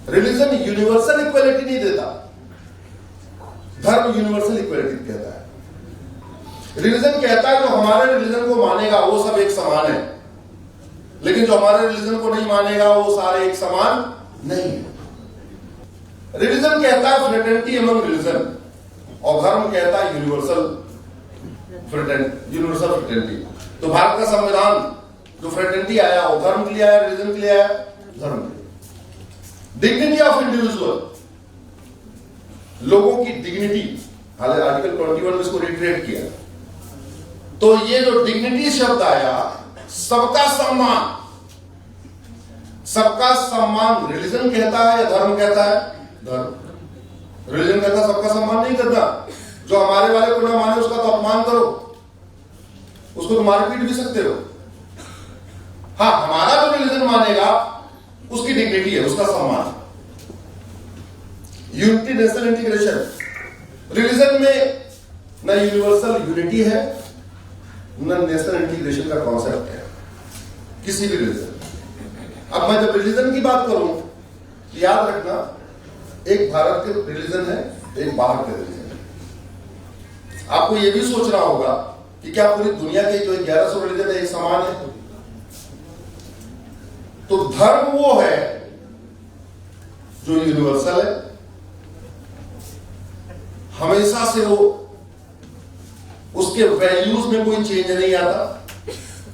Religion universal equality नहीं देता, धर्म यूनिवर्सल इक्वलिटी कहता है। रिलीजन कहता है जो हमारे रिलीजन को मानेगा वो सब एक समान है, लेकिन जो हमारे रिलीजन को नहीं मानेगा वो सारे एक समान नहीं है। रिलीजन कहता है फ्रेटर्निटी अमंग रिलीजन, और धर्म कहता है यूनिवर्सल फ्रेटर्निटी। तो भारत का संविधान जो फ्रेटर्निटी आया वो धर्म के लिए आया, रिलीजन के लिए आया, धर्म के लिए। डिग्निटी ऑफ इंडिविजुअल, लोगों की डिग्निटी, हालांकि आर्टिकल 21 में इसको रिट्रेट किया। तो ये जो डिग्निटी शब्द आया, सबका सम्मान, सबका सम्मान रिलीजन कहता है या धर्म कहता है? धर्म। रिलीजन कहता सबका सम्मान नहीं करना, जो हमारे वाले को ना माने उसका तो अपमान करो, उसको तो मार पीट भी सकते हो। हाँ, हमारा जो रिलीजन मानेगा उसकी डिग्निटी है, उसका सम्मान। यूनिटी नेशनल इंटीग्रेशन, रिलीजन में न यूनिवर्सल यूनिटी है न नेशनल इंटीग्रेशन का कॉन्सेप्ट है किसी भी रिलीजन। अब मैं जब रिलीजन की बात करूं तो याद रखना, एक भारत के रिलीजन है, एक बाहर के रिलीजन है। आपको यह भी सोचना होगा कि क्या पूरी दुनिया के जो 1100 रिलीजन है एक समान है? तो धर्म वो है जो यूनिवर्सल है, हमेशा से वो, उसके वैल्यूज में कोई चेंज नहीं आता।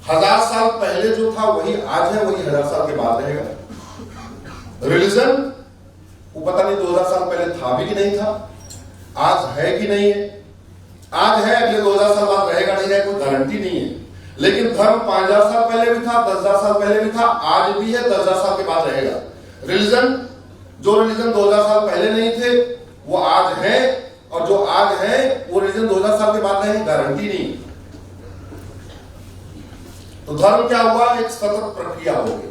1000 साल पहले जो था वही आज है, वही 1000 साल के बाद रहेगा। रिलीजन वो पता नहीं 2000 साल पहले था भी कि नहीं था, आज है कि नहीं है, आज है, अगले 2000 साल बाद रहेगा नहीं रहेगा कोई गारंटी नहीं है। लेकिन धर्म 5000 साल पहले भी था, 10,000 साल पहले भी था, आज भी है, 10,000 साल के बाद रहेगा। रिलीजन, जो रिलीजन 2000 साल पहले नहीं थे वो आज है, और जो आज है वो रिलीजन 2000 साल के बाद रहेंगे, गारंटी नहीं। तो धर्म क्या हुआ? एक सतत प्रक्रिया हो गई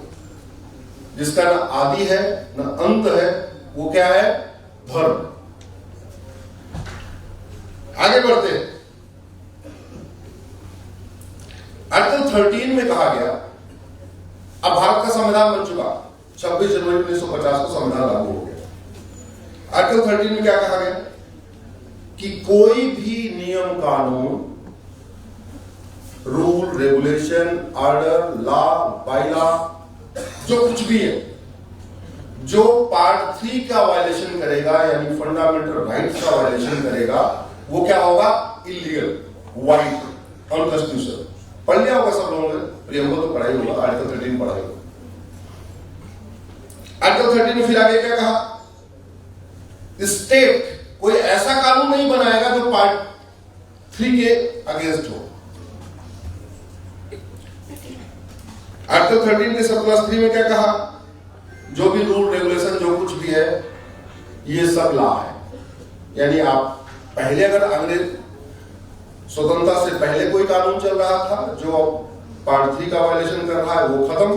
जिसका न आदि है न अंत है, वो क्या है? धर्म। आगे बढ़ते, आर्टिकल 13 में कहा गया, अब भारत का संविधान बन चुका, 26 जनवरी 1950 को संविधान लागू हो गया। आर्टिकल 13 में क्या कहा गया कि कोई भी नियम कानून, रूल, रेगुलेशन, ऑर्डर, लॉ, बाइलॉ, जो कुछ भी है, जो पार्ट 3 का वायलेशन करेगा, यानी फंडामेंटल राइट्स का वायलेशन करेगा, वो क्या होगा? Illegal, wide, unconstitutional. पढ़ लिया होगा सब लोगों ने, प्रियम्बल तो पढ़ा ही होगा, आर्टिकल 13 पढ़ा ही होगा। आर्टिकल 13 में फिर आगे क्या कहा? स्टेट कोई ऐसा कानून नहीं बनाएगा जो पार्ट 3 के अगेंस्ट हो। आर्टिकल 13 के सब+3 में क्या कहा? जो भी रूल, रेगुलेशन, जो कुछ भी है, ये सब लॉ है। यानी आप पहले अगर अंग्रेज स्वतंत्रता से पहले कोई कानून चल रहा था जो पार्ट 3 का वायलेशन कर रहा है, वो खत्म।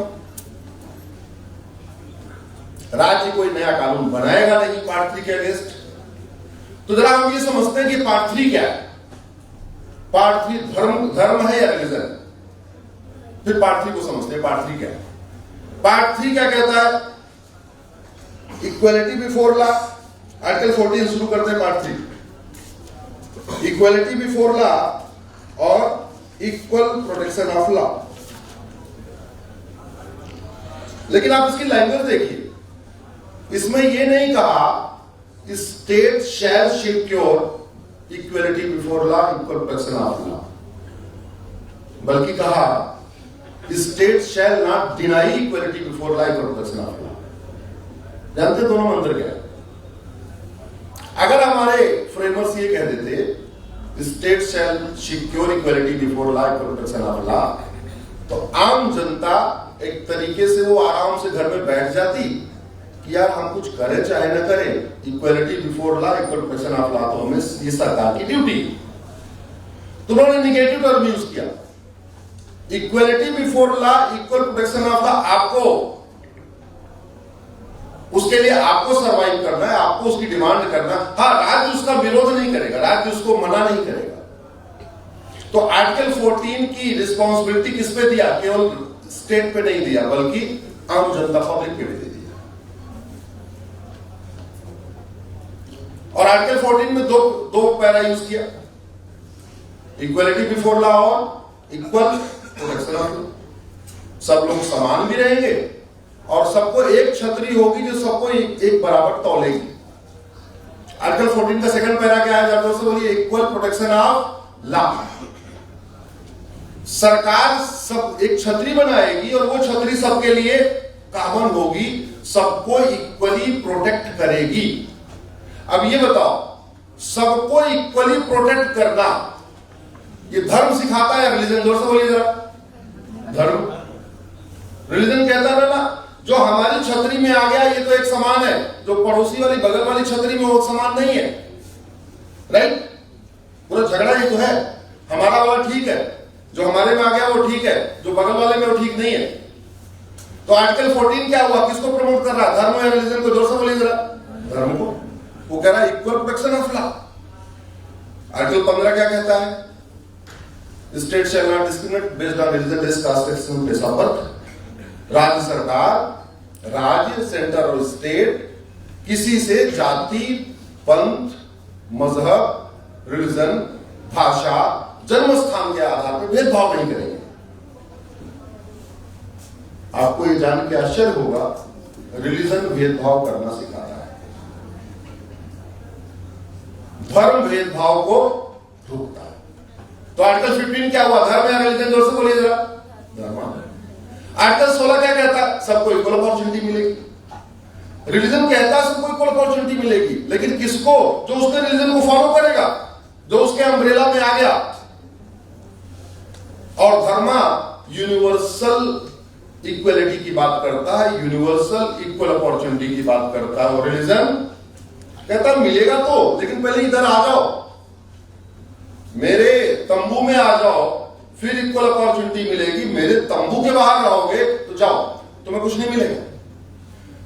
राज्य कोई नया कानून बनाएगा नहीं पार्ट 3 के अगेंस्ट। तो जरा हम ये समझते हैं कि पार्ट 3 क्या है। पार्ट 3 धर्म है या रिलीजन? फिर पार्ट 3 को समझते हैं, पार्ट 3 क्या है। पार्ट 3 क्या कहता है? Equality before law. आर्टिकल 14 शुरू करते हैं पार्ट 3, इक्वलिटी बिफोर लॉ और इक्वल प्रोटेक्शन ऑफ लॉ। लेकिन आप इसकी लैंग्वेज देखिए, इसमें यह नहीं कहा कि state shall secure equality before law, equal protection of law, बल्कि कहा state shall not deny equality before law, equal protection of law. जानते दोनों में अंतर क्या है? अगर हमारे फ्रेमर्स ये कह देते state shall secure equality before law, equal protection of law, तो आम जनता एक तरीके से वो आराम से घर में बैठ जाती कि यार हम कुछ करें चाहे ना करें, equality before law, equal protection of law तो हमें ये सरकार की ड्यूटी। तो उन्होंने निगेटिव टर्म यूज किया, equality before law, equal protection of law. आपको उसके लिए आपको सरवाइव करना है, आपको उसकी डिमांड करना। हाँ, राज्य उसका विरोध नहीं करेगा, राज्य उसको मना नहीं करेगा। तो आर्टिकल 14 की रिस्पॉन्सिबिलिटी किस पे दिया? केवल स्टेट पे नहीं दिया, बल्कि आम जनता, पब्लिक पे भी दे दिया। और आर्टिकल 14 में दो पैरा यूज किया, इक्वलिटी बिफोर लॉ और इक्वल प्रोटेक्शन ऑफ लॉ। सब लोग समान भी रहेंगे और सबको एक छतरी होगी जो सबको एक बराबर तौलेगी। आर्टिकल 14 का सेकंड पैरा क्या है? दोस्तों बोलिए, इक्वल प्रोटेक्शन ऑफ लॉ। सरकार सब एक छतरी बनाएगी और वो छतरी सबके लिए कॉमन होगी, सबको इक्वली प्रोटेक्ट करेगी। अब ये बताओ, सबको इक्वली प्रोटेक्ट करना ये धर्म सिखाता है या रिलीजन? जोर से बोलिए जरा। धर्म। रिलीजन कहता है ना, जो हमारी छतरी में आ गया ये तो एक समान है, जो पड़ोसी वाली बगल वाली छतरी में वो समान नहीं है, राइट? पूरा झगड़ा ये तो है, हमारा वाला ठीक है, जो हमारे में आ गया वो ठीक है, जो बगल वाले में वो ठीक नहीं है। तो आर्टिकल 14 क्या हुआ? किसको प्रमोट कर रहा है? धर्म या रिलीजन को? जोर से बोलिए जरा। धर्म को। वो कह रहा है equal protection of law. Article 15 क्या कहता है? State shall not discriminate based on religion, race, caste, section, place of birth. राज्य सरकार, राज्य, सेंटर और स्टेट किसी से जाति, पंथ, मजहब, रिलीजन, भाषा, जन्म स्थान के आधार पर भेदभाव नहीं करेंगे। आपको ये जान के आश्चर्य होगा, रिलीजन भेदभाव करना सिखाता है, धर्म भेदभाव को रोकता है। तो आर्टिकल 15 क्या हुआ? धर्म या रिलीजन? जोर से बोलिए जरा। धर्म। आर्टिकल 16 क्या कहता है? सबको इक्वल अपॉर्चुनिटी मिलेगी। रिलीजन कहता है सबको इक्वल अपॉर्चुनिटी मिलेगी, लेकिन किसको? जो उसने रिलीजन को फॉलो करेगा, जो उसके अम्ब्रेला में आ गया। और धर्म यूनिवर्सल इक्वलिटी की बात करता है, यूनिवर्सल इक्वल अपॉर्चुनिटी की बात करता है। और रिलीजन कहता मिलेगा तो, लेकिन पहले इधर आ जाओ, मेरे तंबू में आ जाओ, फिर इक्वल अपॉर्चुनिटी मिलेगी। मेरे तंबू के बाहर रहोगे तो जाओ, तुम्हें कुछ नहीं मिलेगा।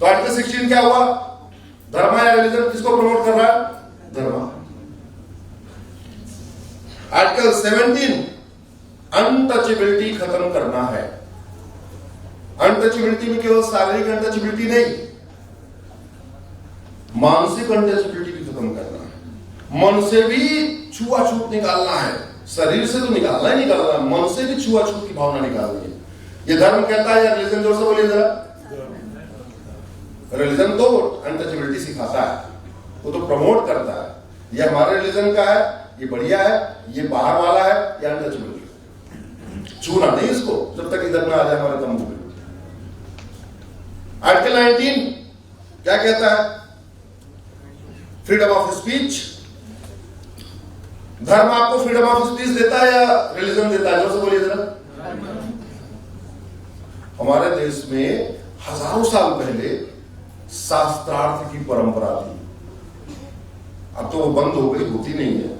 तो आर्टिकल 16 क्या हुआ? धर्म या रिलीजन किसको प्रमोट कर रहा है? धर्म। आर्टिकल 17 अनटचेबिलिटी खत्म करना है। अनटचेबिलिटी में केवल शारीरिक अनटचेबिलिटी नहीं, मानसिक अनटचेबिलिटी भी खत्म करना है। मन से भी छुआछूत निकालना है, शरीर से तो निकालना ही निकालना है, मन से भी छुआछूत की भावना निकालनी है। ये धर्म कहता है या रिलीजन? जोर से बोलिए जरा। रिलीजन तो अनटचेबिलिटी सिखाता है, वो तो प्रमोट करता है। ये हमारे रिलीजन का है, ये बढ़िया है, ये बाहर वाला है, ये अनटचेबिलिटी। छूना नहीं इसको जब तक इधर ना आ जाए हमारे तंबू में। आर्टिकल 19 क्या कहता है? Freedom of speech. धर्म आपको फ्रीडम ऑफ स्पीच देता है या रिलीजन देता है? जोर से बोलिए जरा। हमारे देश में हजारों साल पहले शास्त्रार्थ की परंपरा थी, अब तो वो बंद हो गई, होती नहीं है।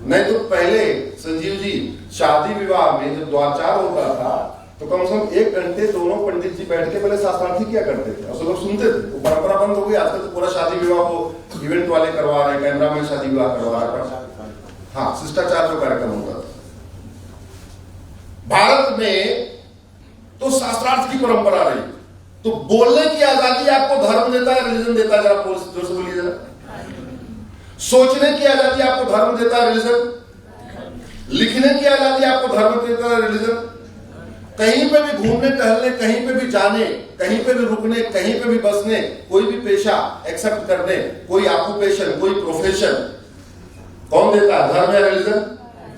नहीं तो पहले संजीव जी शादी विवाह में जब द्वाचार होता था तो कम से कम 1 घंटे दोनों पंडित जी बैठ के पहले शास्त्रार्थी क्या करते थे, और सब लोग सुनते थे। वो परंपरा बंद हो गई। आजकल तो पूरा शादी विवाह को इवेंट वाले करवा रहे हैं, कैमरा में शादी विवाह करवा रहे हैं। हाँ, शिष्टाचार जो कार्यक्रम होता था भारत में, तो शास्त्रार्थ की परंपरा रही। तो बोलने की आजादी आपको धर्म देता है, रिलीजन देता है? जरा जोर से बोलिए जरा। सोचने की आजादी आपको धर्म देता है, रिलीजन? लिखने की आजादी आपको धर्म देता है, रिलीजन? कहीं पे भी घूमने टहलने, कहीं पे भी जाने, कहीं पे भी रुकने, कहीं पे भी बसने, कोई भी पेशा एक्सेप्ट करने, कोई ऑक्यूपेशन, कोई प्रोफेशन, कौन देता है? धर्म या रिलीजन?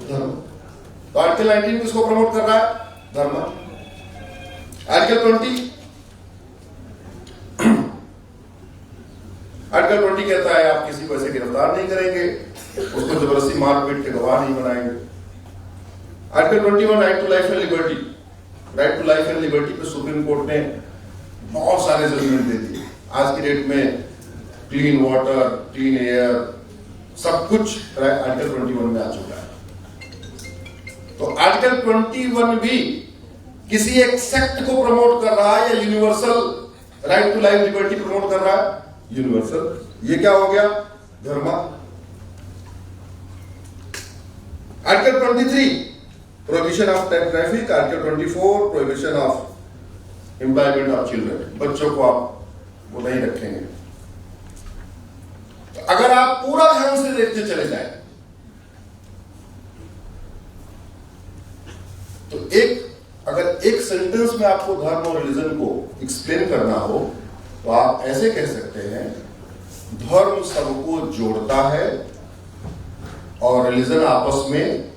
धर्म। तो आर्टिकल 19 किसको प्रमोट कर रहा है? धर्म। आर्टिकल 20 आर्टिकल 20 कहता है आप किसी को ऐसे गिरफ्तार नहीं करेंगे, उसको जबरदस्ती मारपीट के गवाह नहीं बनाएंगे। Article 21 right to life and liberty. Right to life and liberty पे सुप्रीम कोर्ट ने बहुत सारे जजमेंट दे दिए। आज की डेट में क्लीन वाटर, क्लीन एयर, सब कुछ आर्टिकल 21 में आ चुका है। तो आर्टिकल 21 भी किसी एक सेक्ट को प्रमोट कर रहा है या universal right to life liberty promote कर रहा है? यूनिवर्सल। ये क्या हो गया? धर्म। Article 23 prohibition of traffic. Article 24 prohibition of employment of children. बच्चों को आप वो नहीं रखेंगे। तो अगर आप पूरा देखते चले जाए। तो अगर एक सेंटेंस में आपको धर्म और रिलीजन को एक्सप्लेन करना हो तो आप ऐसे कह सकते हैं, धर्म सबको जोड़ता है और रिलीजन आपस में,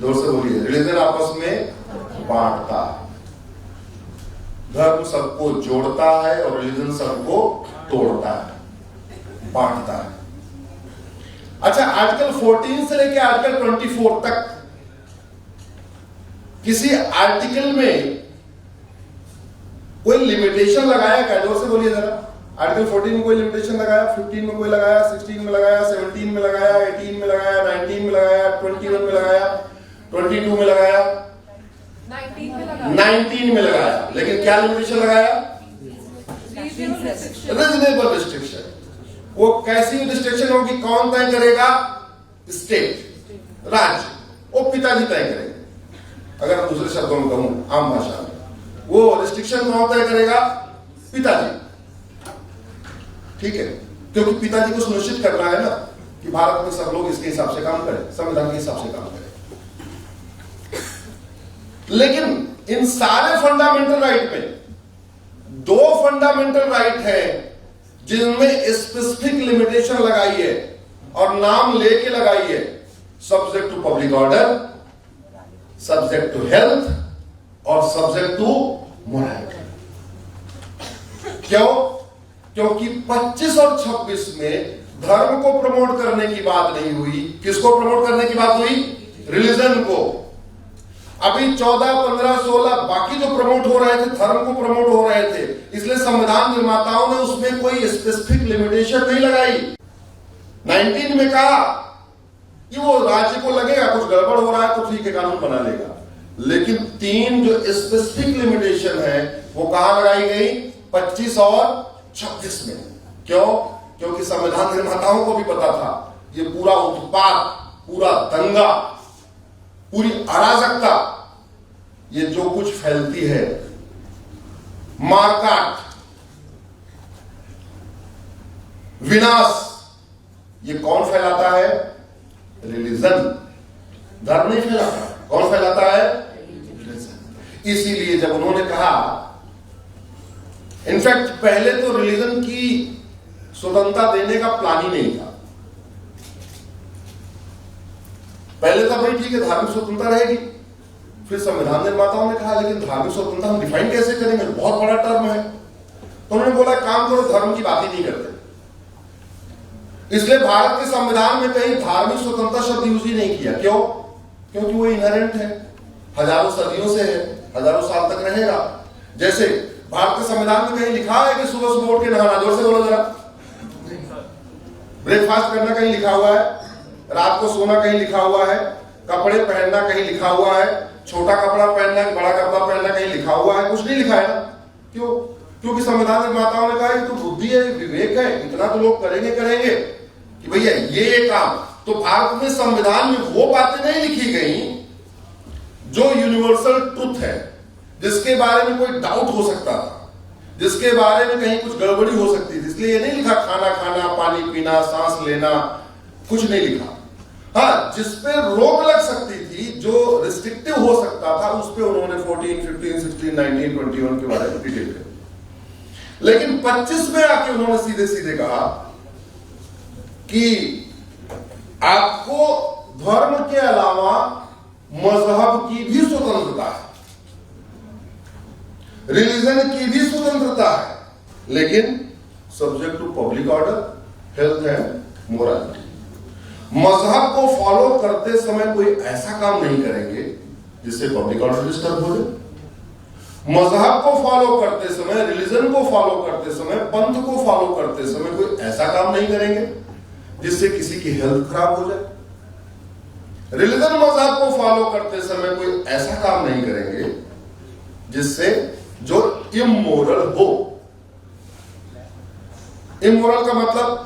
जोर से बोलिए, रिलीजन आपस में बांटता है। धर्म सबको जोड़ता है और रिलीजन सबको तोड़ता है, बांटता है। अच्छा, आर्टिकल 14 से लेकर आर्टिकल 24 तक किसी आर्टिकल में कोई लिमिटेशन लगाया क्या? जोर से बोलिए जरा। आर्टिकल 14 में कोई लिमिटेशन लगाया, 15 में कोई लगाया, 16 में लगाया, 17 में लगाया, 18 में लगाया, 19 में लगाया, 21 में लगाया, 22 में लगाया, 19 में लगाया। लेकिन क्या लिमिटेशन लगाया? Reasonable restriction. वो कैसी रिस्ट्रिक्शन होगी? कौन तय करेगा? स्टेट, राज्य, वो पिताजी तय करेंगे। अगर दूसरे शब्दों में कहूं, आम भाषा में, वो रिस्ट्रिक्शन कौन तय करेगा? पिताजी। ठीक है, क्योंकि पिताजी को सुनिश्चित करना है ना कि भारत में सब लोग इसके हिसाब से काम करें, संविधान के हिसाब से काम करें। लेकिन इन सारे फंडामेंटल राइट में 2 फंडामेंटल राइट है जिनमें स्पेसिफिक लिमिटेशन लगाई है और नाम लेके लगाई है। Subject to public order, subject to health और सब्जेक्ट टू मोरालिटी। क्यों? क्योंकि 25 और 26 में धर्म को प्रमोट करने की बात नहीं हुई। किसको प्रमोट करने की बात हुई? रिलीजन को। अभी 14, 15, 16 बाकी जो प्रमोट हो रहे थे, धर्म को प्रमोट हो रहे थे। इसलिए संविधान निर्माताओं ने उसमें कोई स्पेसिफिक लिमिटेशन नहीं लगाई। 19 में कहा कि वो राज्य को लगेगा कुछ गड़बड़ हो रहा है तो ठीक है, कानून बना लेगा। लेकिन 3 जो स्पेसिफिक लिमिटेशन है वो कहां लगाई गई? 25 और 26 में। क्यों? क्योंकि संविधान निर्माताओं को भी पता था ये पूरा उत्पात, पूरा दंगा, पूरी अराजकता, ये जो कुछ फैलती है, मारकाट, विनाश, ये कौन फैलाता है? रिलीजन। धर्म नहीं फैलाता। कौन फैलाता है? रिलीजन। इसीलिए जब उन्होंने कहा, इनफैक्ट पहले तो रिलीजन की स्वतंत्रता देने का प्लान ही नहीं था। पहले था भाई ठीक है, धार्मिक स्वतंत्रता रहेगी। फिर संविधान निर्माताओं ने कहा लेकिन धार्मिक स्वतंत्रता हम डिफाइन कैसे करेंगे, बहुत बड़ा टर्म है। तो उन्होंने बोला काम करो, धर्म की बात ही नहीं करते। इसलिए भारत के संविधान में कहीं धार्मिक स्वतंत्रता शब्द यूज ही नहीं किया। क्यों? क्योंकि वो इनहेरेंट है, हजारों सदियों से है, हजारों साल तक रहेगा। जैसे भारत के संविधान में कहीं लिखा है कि सुबह सुबह उठ के नहाना, जोर से बोलो जरा, ब्रेकफास्ट करना कहीं लिखा हुआ है, रात को सोना कहीं लिखा हुआ है, कपड़े पहनना कहीं लिखा हुआ है, छोटा कपड़ा पहनना, बड़ा कपड़ा पहनना कहीं लिखा हुआ है? कुछ नहीं लिखा है ना। क्यों? क्योंकि संविधान निर्माताओं ने कहा तो बुद्धि है, विवेक है, इतना तो लोग करेंगे कि भैया ये काम। तो भारत में संविधान में वो बातें नहीं लिखी गई जो यूनिवर्सल ट्रुथ है, जिसके बारे में कोई डाउट हो सकता था, जिसके बारे में कहीं कुछ गड़बड़ी हो सकती थी। इसलिए ये नहीं लिखा खाना खाना, पानी पीना, सांस लेना, कुछ नहीं लिखा। हाँ, जिस पे रोक लग सकती थी, जो रिस्ट्रिक्टिव हो सकता था, उस पे उन्होंने 14, 15, 16, 19, 21 के बारे में डिटेल किया। लेकिन 25 में आके उन्होंने सीधे सीधे कहा कि आपको धर्म के अलावा मजहब की भी स्वतंत्रता है, रिलीजन की भी स्वतंत्रता है, लेकिन subject to public order, health and morality. मजहब को फॉलो करते समय कोई ऐसा काम नहीं करेंगे जिससे पब्लिक ऑर्डर डिस्टर्ब हो जाए। मजहब को फॉलो करते समय, रिलीजन को फॉलो करते समय, पंथ को फॉलो करते समय कोई ऐसा काम नहीं करेंगे जिससे किसी की हेल्थ खराब हो जाए। रिलीजन मजहब को फॉलो करते समय कोई ऐसा काम नहीं करेंगे जिससे जो इमोरल हो। इमोरल का मतलब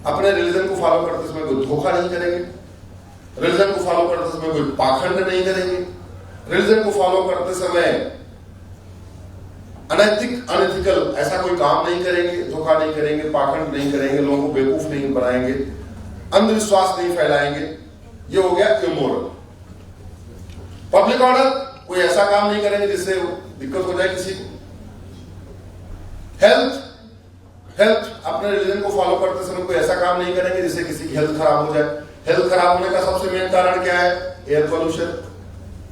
अपने रिलीजन को फॉलो करते समय कोई धोखा नहीं करेंगे, रिलीजन को फॉलो करते समय कोई पाखंड नहीं करेंगे, रिलीजन को फॉलो करते समय अनैतिक अनएथिकल ऐसा कोई काम नहीं करेंगे, धोखा नहीं करेंगे, पाखंड नहीं करेंगे, लोगों को बेवकूफ नहीं बनाएंगे, अंधविश्वास नहीं फैलाएंगे। ये हो गया इमोरल। पब्लिक ऑर्डर, कोई ऐसा काम नहीं करेंगे जिससे दिक्कत हो जाए किसी को। हेल्थ, अपने रिलीजन को फॉलो करते समय कोई ऐसा काम नहीं करेंगे जिससे किसी की हेल्थ खराब हो जाए। हेल्थ खराब होने का सबसे मेन कारण क्या है? Air pollution.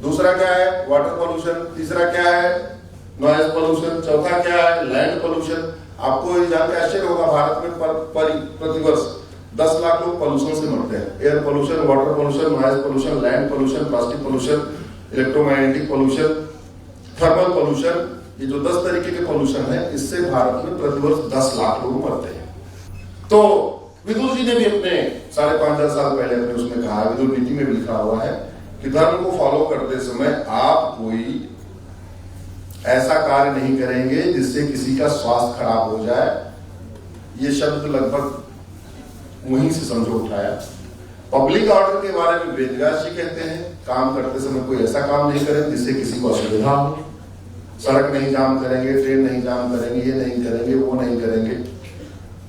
दूसरा क्या है? Water pollution. तीसरा क्या है? Noise pollution. चौथा क्या है? Land pollution. आपको ये जान के आश्चर्य होगा, भारत में प्रतिवर्ष 10 लाख लोग पोल्यूशन से मरते हैं। Air pollution, water pollution, noise pollution, land pollution, plastic pollution, electromagnetic pollution, thermal pollution, ये जो 10 तरीके के पोल्यूशन है, इससे भारत में प्रतिवर्ष 10 लाख लोग मरते हैं। तो विदुर जी ने भी अपने 5,500 साल पहले अपने उसमें कहा, विदुर नीति में भी लिखा हुआ है कि धर्म को फॉलो करते समय आप कोई ऐसा कार्य नहीं करेंगे जिससे किसी का स्वास्थ्य खराब हो जाए। ये शब्द लगभग वहीं से समझो उठाया। पब्लिक ऑर्डर के बारे में वेदव्यास जी कहते हैं, काम करते समय कोई ऐसा काम नहीं करें जिससे किसी को असुविधा हो। सड़क नहीं जाम करेंगे, ट्रेन नहीं जाम करेंगे, ये नहीं करेंगे, वो नहीं करेंगे,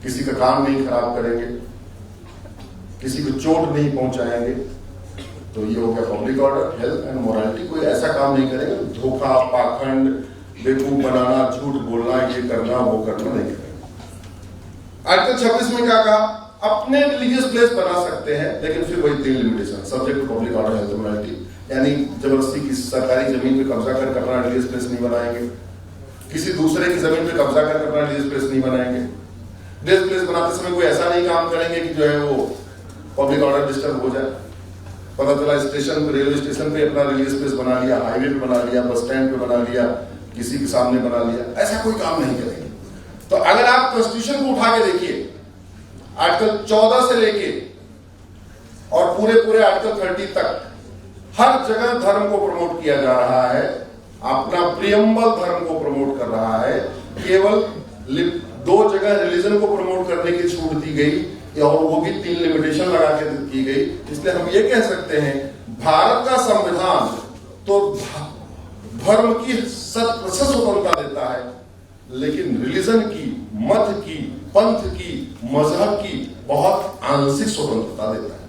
किसी का काम नहीं खराब करेंगे, किसी को चोट नहीं पहुंचाएंगे। तो ये हो गया public order. Health and morality, कोई ऐसा काम नहीं करेंगे, धोखा, पाखंड, बेवकूफ बनाना, झूठ बोलना, ये करना, वो करना नहीं करेंगे। आर्टिकल 26 में क्या कहा? अपने रिलीजियस प्लेस बना सकते हैं, लेकिन फिर वही 3 limitation, subject to public order, health, morality. यानी जबरदस्ती किसी सरकारी जमीन पे कब्जा कर अपना रिलीजियस प्लेस नहीं बनाएंगे, किसी दूसरे की जमीन पे कब्जा कर अपना रिलीजियस प्लेस नहीं बनाएंगे। रिलीजियस प्लेस बनाते समय कोई ऐसा नहीं काम करेंगे कि जो है वो पब्लिक ऑर्डर डिस्टर्ब हो जाए। पता चला स्टेशन पे, रेलवे स्टेशन पे अपना रिलीजियस प्लेस बना लिया, हाईवे पे बना लिया, बस स्टैंड पे बना लिया, किसी के सामने बना लिया, ऐसा कोई काम नहीं करेंगे। तो अगर आप कॉन्स्टिट्यूशन को उठा के देखिए, आर्टिकल 14 से लेके और पूरे आर्टिकल 30 तक हर जगह धर्म को प्रमोट किया जा रहा है। अपना प्रियम्बल धर्म को प्रमोट कर रहा है। केवल 2 जगह रिलीजन को प्रमोट करने की छूट दी गई, और वो भी 3 लिमिटेशन लगा के की गई। इसलिए हम ये कह सकते हैं, भारत का संविधान तो धर्म की 100% स्वतंत्रता देता है, लेकिन रिलीजन की, मत की, पंथ की, मजहब की बहुत आंशिक स्वतंत्रता देता है।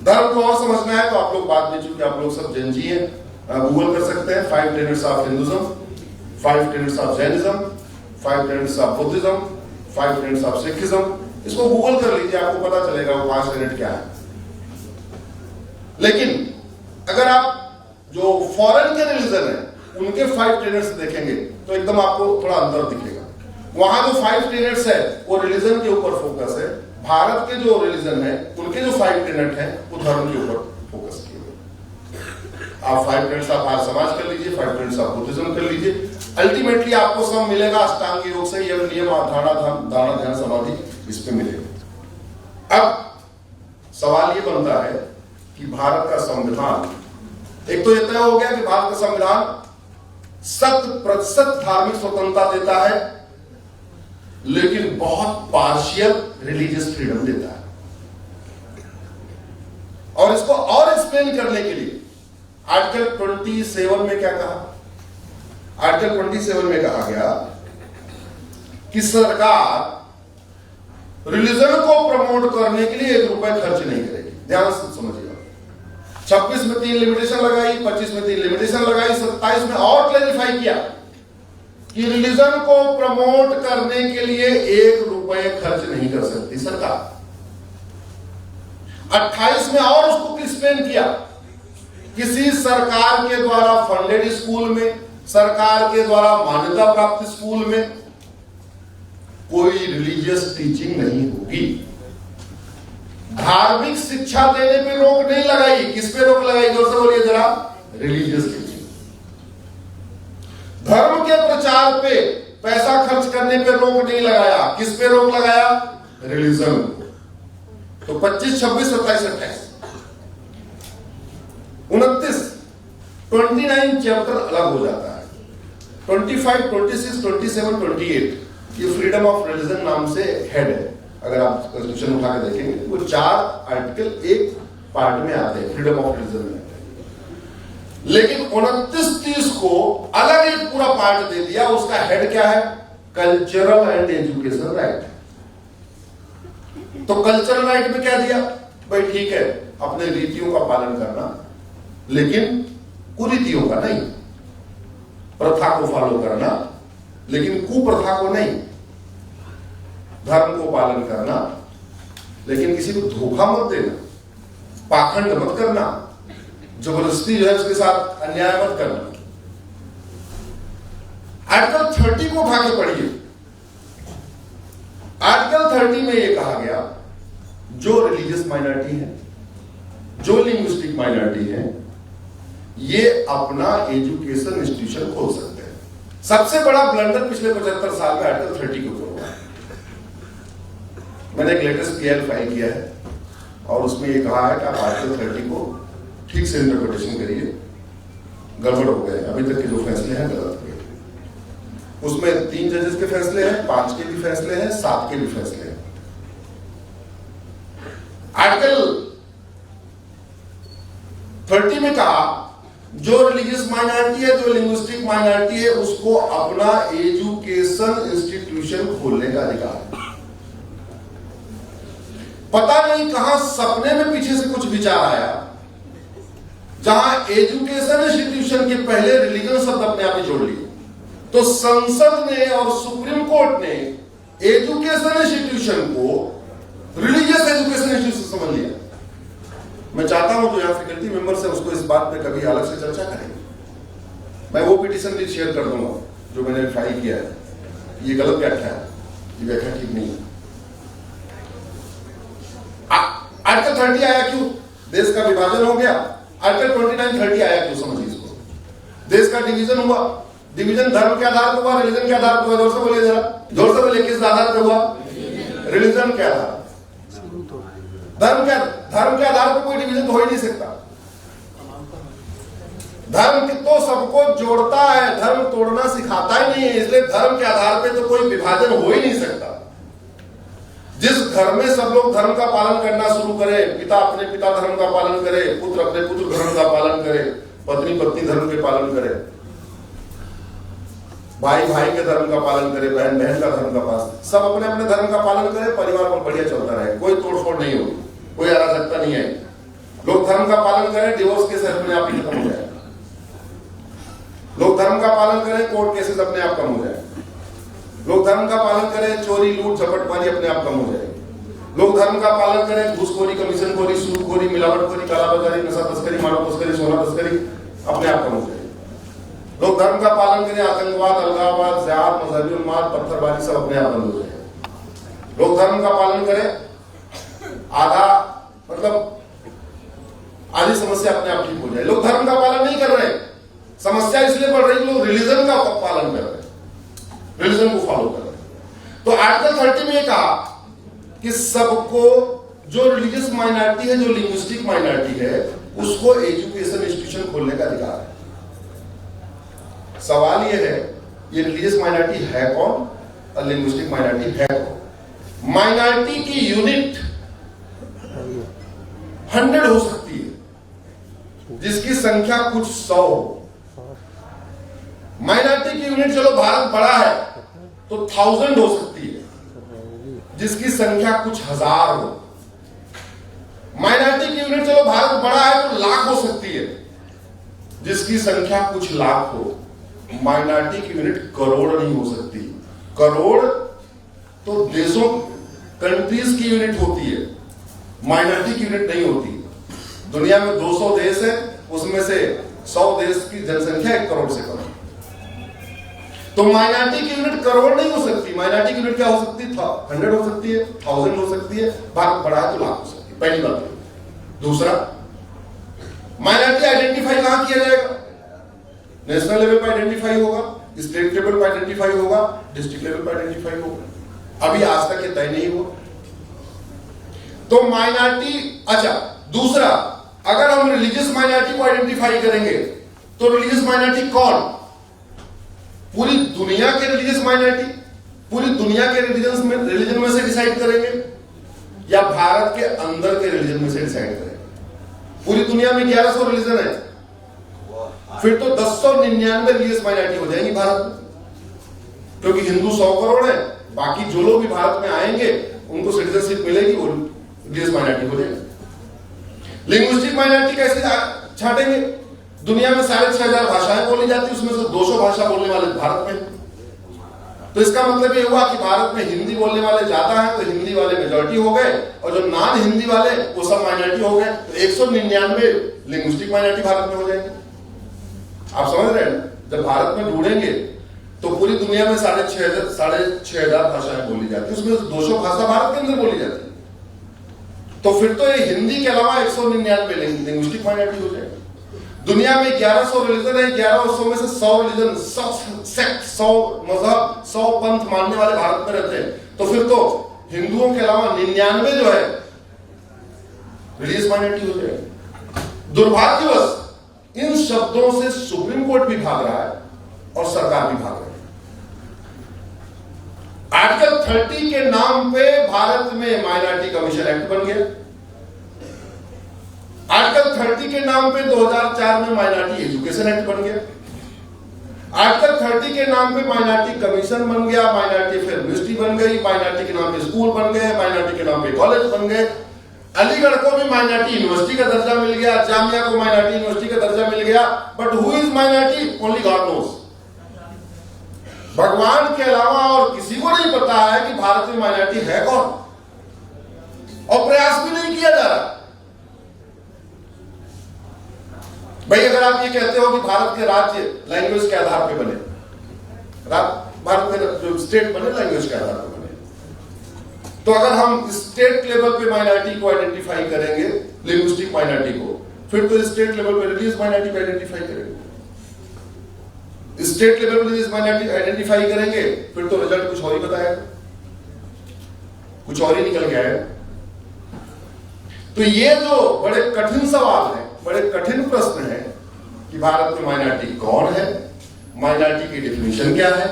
धर्म को और समझना है तो आप लोग बाद में, चूंकि आप लोग सब जैन जी हैं, गूगल कर सकते हैं 5 tenets of Hinduism, 5 tenets of Jainism, 5 tenets of Buddhism, 5 tenets of Sikhism. इसको गूगल कर लीजिए, आपको पता चलेगा वो 5 tenet क्या है। लेकिन अगर आप जो फॉरेन के रिलीजन है उनके 5 tenets देखेंगे तो एकदम आपको थोड़ा अंतर दिखेगा। वहां जो 5 tenets है वो रिलीजन के ऊपर फोकस है। भारत के जो रिलीजन है उनके जो 5 tenet है वो धर्म के ऊपर फोकस किए गए। आप 5 tenets आप आर्य समाज कर लीजिए, 5 tenets आप बुद्धिज्म कर लीजिए, अल्टीमेटली आपको सब मिलेगा अष्टांग योग से, यम नियम धारणा ध्यान समाधि इस पे मिलेगा। अब सवाल ये बनता है कि भारत का संविधान, एक तो ये तय हो गया कि भारत का संविधान 100% धार्मिक स्वतंत्रता देता है, लेकिन बहुत पार्शियल रिलीजियस फ्रीडम देता है। और इसको और एक्सप्लेन करने के लिए आर्टिकल 27 में क्या कहा? आर्टिकल 27 में कहा गया कि सरकार रिलीजन को प्रमोट करने के लिए 1 रुपए खर्च नहीं करेगी। ध्यान से समझिएगा। 26 में 3 लिमिटेशन लगाई, 25 में 3 लिमिटेशन लगाई, 27 में और क्लैरिफाई किया कि रिलीजन को प्रमोट करने के लिए 1 रुपए खर्च नहीं कर सकती सरकार। 28 में और उसको एक्सप्लेन किया, किसी सरकार के द्वारा फंडेड स्कूल में, सरकार के द्वारा मान्यता प्राप्त स्कूल में कोई रिलीजियस टीचिंग नहीं होगी। धार्मिक शिक्षा देने पे रोक नहीं लगाई। किस पे रोक लगाई? जोर से बोलिए जरा। Religious teaching. धर्म के प्रचार पे पैसा खर्च करने पे रोक नहीं लगाया। किस पे रोक लगाया? रिलीजन। तो 25, 26, 27, 28, 29, 29 चैप्टर अलग हो जाता है। 25, 26, 27, 28 ये फ्रीडम ऑफ रिलीजन नाम से हेड है। अगर आप कॉन्स्टिट्यूशन उठा के देखेंगे वो 4 आर्टिकल एक पार्ट में आते हैं, फ्रीडम ऑफ रिलीजन में। लेकिन 29-30 को अलग एक पूरा पार्ट दे दिया। उसका हेड क्या है? Cultural and education right. तो कल्चरल राइट में क्या दिया? भाई ठीक है, अपने रीतियों का पालन करना, लेकिन कुरीतियों का नहीं। प्रथा को फॉलो करना, लेकिन कुप्रथा को नहीं। धर्म को पालन करना, लेकिन किसी को धोखा मत देना, पाखंड मत करना, जबरदस्ती जो है उसके साथ अन्याय मत करना। आर्टिकल 30 को उठा के पढ़िए। आर्टिकल 30 में यह कहा गया, जो रिलीजियस माइनॉरिटी है, जो लिंग्विस्टिक माइनॉरिटी है, ये अपना एजुकेशन इंस्टीट्यूशन खोल सकते हैं। सबसे बड़ा ब्लंडर पिछले 75 साल में आर्टिकल 30 के ऊपर हुआ है। मैंने एक लेटेस्ट पीएल फाइल किया है और उसमें यह कहा है कि आप आर्टिकल 30 को ठीक से इंटरप्रिटेशन करिए। गड़बड़ हो गए, अभी तक के जो फैसले हैं गलत हुए। उसमें 3 जजेस के फैसले हैं, 5 के भी फैसले हैं, 7 के भी फैसले हैं। आर्टिकल 30 में कहा, जो रिलीजियस माइनॉरिटी है, जो लिंग्विस्टिक माइनॉरिटी है, उसको अपना एजुकेशन इंस्टीट्यूशन खोलने का अधिकार है। पता नहीं कहां सपने में पीछे से कुछ विचार आया, जहां एजुकेशन इंस्टीट्यूशन के पहले रिलीजन शब्द अपने आप ही जोड़ लिए। तो संसद ने और सुप्रीम कोर्ट ने एजुकेशन इंस्टीट्यूशन को रिलीजियस एजुकेशन इंस्टीट्यूशन समझ लिया। मैं चाहता हूं जो यहां फैकल्टी मेंबर्स है उसको इस बात पे कभी अलग से चर्चा करें। मैं वो पिटीशन भी शेयर कर दूंगा जो मैंने फाइल किया है। ये गलत व्याख्या है, ये व्याख्या ठीक नहीं है। आर्टिकल 30 आया क्यों? देश का विभाजन हो गया। आर्टिकल 29-30 आया क्यों? समझिए इसको। देश का डिवीजन हुआ। डिवीजन धर्म के आधार पर हुआ, रिलीजन के आधार पर हुआ। जोर से बोलिए जरा, जोर से बोलिए, किस आधार पर हुआ? रिलीजन के आधार। धर्म के आधार पर कोई डिवीजन तो हो ही नहीं सकता। धर्म तो सबको जोड़ता है, धर्म तोड़ना सिखाता ही नहीं है। इसलिए धर्म के आधार पर तो कोई विभाजन हो ही नहीं सकता। जिस घर में सब लोग धर्म का पालन करना शुरू करें, पिता अपने पिता धर्म का पालन करे, पुत्र अपने पुत्र धर्म का पालन करे, पत्नी पत्नी धर्म के पालन करे, भाई भाई के धर्म का पालन करे, बहन बहन का धर्म का पालन, सब अपने अपने धर्म का पालन करे, परिवार पर बढ़िया चलता रहे, कोई तोड़फोड़ नहीं होगी, कोई अराजकता नहीं है। लोग धर्म का पालन करें, डिवोर्स केस अपने आप ही खत्म हो जाए। लोग धर्म का पालन करें, कोर्ट केसेस अपने आप कम हो जाए। लोग धर्म का पालन करें, चोरी लूट झपटमारी अपने आप कम हो जाएगी। लोग धर्म का पालन करें, घूसखोरी, कमीशनखोरी, सूदखोरी, मिलावटखोरी, कालाबाजारी, नशा तस्करी, मानव तस्करी, सोना तस्करी अपने आप कम हो जाएगी। लोग धर्म का पालन करें, आतंकवाद, अलगाववाद, ज़िहाद, मजहबी उन्माद, पत्थरबाजी सब अपने आप बंद हो जाएगी। लोग धर्म का पालन करें, आधी समस्या अपने आप ठीक हो जाए। लोग धर्म का पालन नहीं कर रहे, समस्या इसलिए बढ़ रही, लोग रिलीजन का पालन कर रहे हैं, रिलीजन को फॉलो कर रहे हैं। तो आर्टिकल 30 में कहा कि सबको, जो रिलीजियस माइनॉरिटी है, जो लिंग्विस्टिक माइनॉरिटी है, उसको एजुकेशन इंस्टीट्यूशन खोलने का अधिकार है। सवाल यह है, ये रिलीजियस माइनॉरिटी है कौन और लिंग्विस्टिक माइनॉरिटी है कौन? माइनॉरिटी की यूनिट 100 हो सकती है, जिसकी संख्या कुछ 100 हो। माइनॉरिटी की यूनिट, चलो भारत बड़ा है तो 1000 हो सकती है, जिसकी संख्या कुछ 1000 हो। माइनॉरिटी की यूनिट, चलो भारत बड़ा है तो लाख हो सकती है, जिसकी संख्या कुछ लाख हो। माइनॉरिटी की यूनिट करोड़ नहीं हो सकती। करोड़ तो देशों, कंट्रीज की यूनिट होती है, माइनॉरिटी की यूनिट नहीं होती। दुनिया में 200 देश है, उसमें से 100 देश की जनसंख्या 1 करोड़ से कम है। तो माइनॉरिटी की यूनिट करोड़ नहीं हो सकती। माइनॉरिटी की यूनिट क्या हो सकती है? 100 हो सकती है, 1000 हो सकती है, भारत बड़ा है तो लाख हो सकती है। पहली बात। दूसरा, माइनॉरिटी आइडेंटिफाई कहां किया जाएगा? नेशनल लेवल पर आइडेंटिफाई होगा, स्टेट लेवल पर आइडेंटिफाई होगा, डिस्ट्रिक्ट लेवल पर आइडेंटिफाई होगा। अभी आज तक ये तय नहीं हुआ। तो माइनॉरिटी, अच्छा, दूसरा, अगर हम रिलीजियस माइनॉरिटी को आइडेंटिफाई करेंगे तो रिलीजियस माइनॉरिटी कौन? पूरी दुनिया के रिलीजियस माइनॉरिटी, पूरी दुनिया के रिलीजन में से डिसाइड करेंगे या भारत के अंदर के रिलीजन में से डिसाइड करेंगे? पूरी दुनिया में 1100 रिलीजन है। फिर तो 1099 रिलीजियस माइनॉरिटी हो जाएंगी भारत में, क्योंकि हिंदू 100 करोड़ है, बाकी जो लोग भी भारत में आएंगे उनको सिटीजनशिप मिलेगी, वो रिलीजियस माइनॉरिटी हो जाएगी। लिंग्विस्टिक माइनॉरिटी कैसे छाटेंगे? दुनिया में 6,500 भाषाएं बोली जाती, उसमें से 200 भाषा बोलने वाले भारत में, तो इसका मतलब ये हुआ कि भारत में हिंदी बोलने वाले ज्यादा हैं, तो हिंदी वाले मेजॉरिटी हो गए, और जो नॉन हिंदी वाले वो सब माइनॉरिटी हो गए, तो 199 लिंग्विस्टिक माइनॉरिटी भारत में हो जाएंगे। आप समझ रहे हैं? जब भारत में ढूंढेंगे तो पूरी दुनिया में 6,500 भाषाएं बोली जाती है, उसमें 200 भाषा भारत के अंदर बोली जाती है, तो फिर तो ये हिंदी के अलावा 199 लिंग्विस्टिक माइनॉरिटी हो जाएगी। दुनिया में 1100 रिलीजन है, 1100 में से 100 रिलीजन, 100 सेक्ट, 100 मजहब, 100 पंथ मानने वाले भारत में रहते हैं, तो फिर तो हिंदुओं के अलावा 99 जो है रिलीजियस माइनॉरिटी हो जाएगी। दुर्भाग्यवश इन शब्दों से सुप्रीम कोर्ट भी भाग रहा है और सरकार भी भाग रही है। आर्टिकल 30 के नाम पे भारत में माइनॉरिटी कमीशन एक्ट बन गया। आर्टिकल 30 के नाम पे 2004 में माइनॉरिटी एजुकेशन एक्ट बन गया। आर्टिकल 30 के नाम पे माइनॉरिटी कमीशन बन गया, माइनॉरिटी अफेयर मिनिस्ट्री बन गई, माइनॉरिटी के नाम पे स्कूल बन गए, माइनॉरिटी के नाम पे कॉलेज बन गए, अलीगढ़ को भी माइनॉरिटी यूनिवर्सिटी का दर्जा मिल गया, जामिया को माइनॉरिटी यूनिवर्सिटी का दर्जा मिल गया, but who is minority? Only God knows. भगवान के अलावा और किसी को नहीं पता है कि भारत में माइनॉरिटी है कौन, और प्रयास भी नहीं किया जा रहा। भाई अगर आप ये कहते हो कि भारत के राज्य लैंग्वेज के आधार पे बने, भारत में जो स्टेट बने लैंग्वेज के आधार पे बने, तो अगर हम स्टेट लेवल पे माइनॉरिटी को आइडेंटिफाई करेंगे, लिंग्विस्टिक माइनॉरिटी को, फिर तो स्टेट लेवल पे रिलीजियस माइनॉरिटी को आइडेंटिफाई करेंगे। स्टेट लेवल पे रिलीजियस माइनॉरिटी आइडेंटिफाई करेंगे, फिर तो रिजल्ट कुछ और ही बताएगा, कुछ और ही निकल गया है। तो ये जो बड़े कठिन सवाल है, बड़े कठिन प्रश्न है कि भारत में माइनॉरिटी कौन है, माइनॉरिटी की डेफिनेशन क्या है,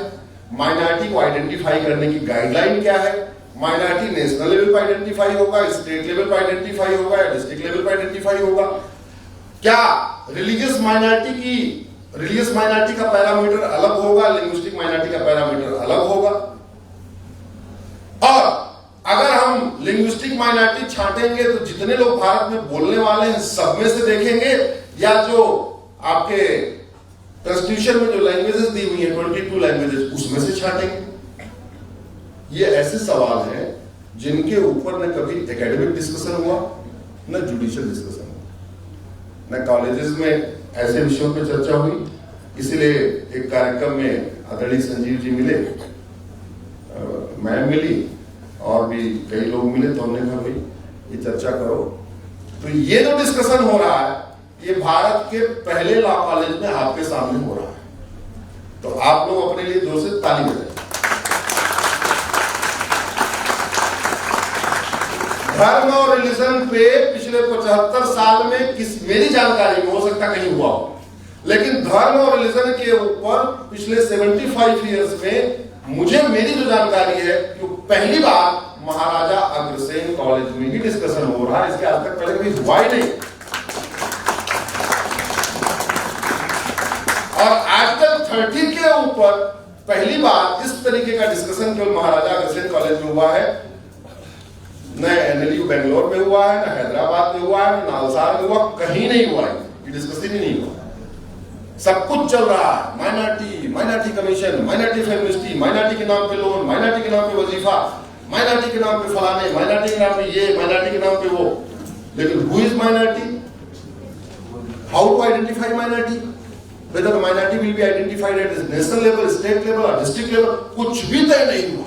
माइनॉरिटी को आइडेंटिफाई करने की गाइडलाइन क्या है, माइनॉरिटी नेशनल लेवल पर आइडेंटिफाई होगा, स्टेट लेवल पर आइडेंटिफाई होगा या डिस्ट्रिक्ट लेवल पर आइडेंटिफाई होगा, क्या रिलीजियस माइनॉरिटी का पैरामीटर अलग होगा, लिंग्विस्टिक माइनॉरिटी का पैरामीटर अलग होगा, और अगर हम लिंग्विस्टिक माइनॉरिटी छांटेंगे तो जितने लोग भारत में बोलने वाले हैं सब में से देखेंगे, या जो आपके कॉन्स्टिट्यूशन में जो लैंग्वेजेस दी हुई है 22 लैंग्वेजेस उसमें से छांटेंगे। ये ऐसे सवाल हैं जिनके ऊपर न कभी एकेडमिक डिस्कशन हुआ, न जुडिशियल डिस्कशन हुआ, न कॉलेजेस में ऐसे विषयों पर चर्चा हुई। इसीलिए एक कार्यक्रम में आदरणीय संजीव जी मिले, मैं मिली और भी कई लोग मिले, तो हमने कहा भाई ये चर्चा करो। तो ये जो डिस्कशन हो रहा है ये भारत के पहले लॉ कॉलेज में आपके सामने हो रहा है, तो आप लोग अपने लिए जोर से ताली बजाएं। धर्म और रिलीजन पे पिछले 75 साल में मेरी जानकारी में, हो सकता कहीं हुआ हो, लेकिन धर्म और रिलीजन के ऊपर पिछले 75 ईयर्स में मुझे मेरी जो जानकारी है कि पहली बार महाराजा अग्रसेन कॉलेज में ही डिस्कशन हो रहा है, इसके आज तक पहले कभी हुआ ही नहीं। और आर्टिकल 30 के ऊपर पहली बार इस तरीके का डिस्कशन केवल महाराजा अग्रसेन कॉलेज में हुआ है, न एनएलयू बेंगलोर में हुआ है, न हैदराबाद में हुआ है, न नालसार में हुआ, कहीं नहीं हुआ है, ये डिस्कशन ही नहीं हुआ। सब कुछ चल रहा है, minority commission, minority affair ministry, minority के नाम पे लोन, माइनॉरिटी के नाम पे वजीफा, माइनॉरिटी के नाम पे फलाने, माइनॉरिटी के नाम पे ये, माइनॉरिटी के नाम पे वो। लेकिन who is minority, how to identify minority, whether the minority will be identified at national level, state level और डिस्ट्रिक्ट लेवल, कुछ भी तय नहीं हुआ।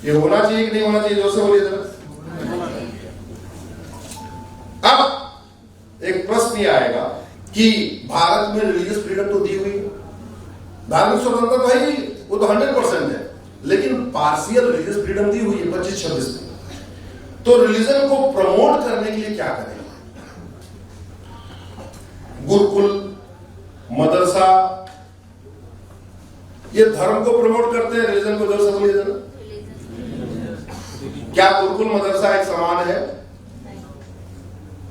ये होना चाहिए कि नहीं होना चाहिए, जोर से बोलिए जरा। अब एक प्रश्न ये आएगा कि भारत में रिलीजियस फ्रीडम तो दी हुई है, धार्मिक स्वतंत्रता भाई वो तो 100% है, लेकिन पार्शियल रिलीजियस फ्रीडम दी हुई है 25-26 में। तो रिलीजन को प्रमोट करने के लिए क्या करें? गुरुकुल, मदरसा, ये धर्म को प्रमोट करते हैं, रिलीजन को जोर से बोलिए जरा। क्या गुरुकुल मदरसा एक समान है?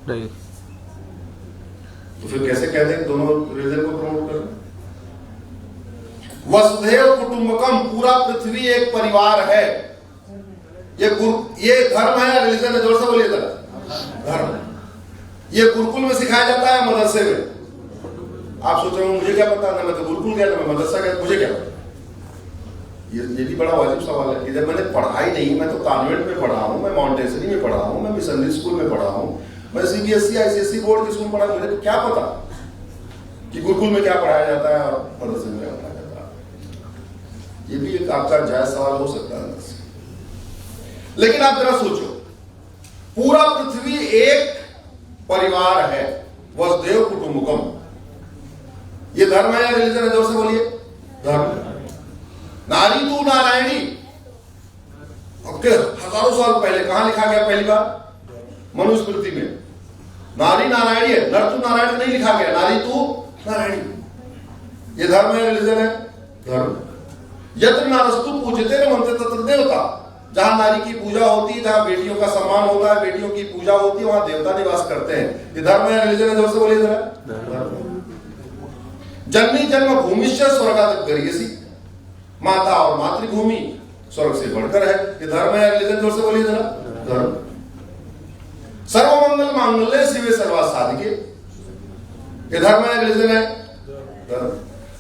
नहीं। तो फिर कैसे कहते हैं दोनों रिलीजन को प्रमोट कर रहे हैं? वसुधैव कुटुंबकम, पूरा पृथ्वी एक परिवार है। ये धर्म है या रिलीजन है? जोर से बोलिए जरा। धर्म। ये गुरुकुल में सिखाया जाता है, मदरसे में? आप सोच रहे हो मुझे क्या पता, ना मैं तो गुरुकुल गया, ना मैं मदरसा गया, मुझे क्या पता? ये भी बड़ा वाजिब सवाल है कि जब मैंने पढ़ा ही नहीं, मैं तो कॉन्वेंट में पढ़ा हूँ, मैं मॉन्टेसरी में पढ़ा हूँ, मैं मिशनरी स्कूल में पढ़ा हूँ, मैं सीबीएसई आईसीएसई बोर्ड के स्कूल में पढ़ा, मुझे तो क्या पता कि गुरुकुल में क्या पढ़ाया जाता है और मदरसे में क्या पढ़ाया जाता है? ये भी एक आपका जायज सवाल हो सकता है। लेकिन आप जरा सोचो, पूरा पृथ्वी एक परिवार है, वसुधैव कुटुंबकम। ये धर्म है या रिलीजन है? जोर से बोलिए। धर्म। नारी तू नारायणी, ओके, हजारों साल पहले कहां लिखा गया? पहली बार मनुस्मृति में। नारी नारायणी है, नर तू नारायण नहीं लिखा गया, नारी तू नारायणी। ये धर्म है, रिलीजन है? धर्म। यत्र नारस्तु पूजते रमन्ते तत्र देवता, जहां नारी की पूजा होती है, जहां बेटियों का सम्मान होता है, बेटियों की पूजा होती है, वहां देवता निवास करते हैं। ये धर्म है, रिलीजन है? जोर से बोलिए जरा। जननी जन्म भूमिश्च स्वर्गात् गरीयसी, माता और मातृभूमि स्वर्ग से बढ़कर है। ये धर्म है या रिलीजन? जोर से बोलिए जरा। धर्म। सर्वमंगल मांगल्ये शिवे सर्वार्थ साधिके, ये धर्म है या रिलीजन है? धर्म।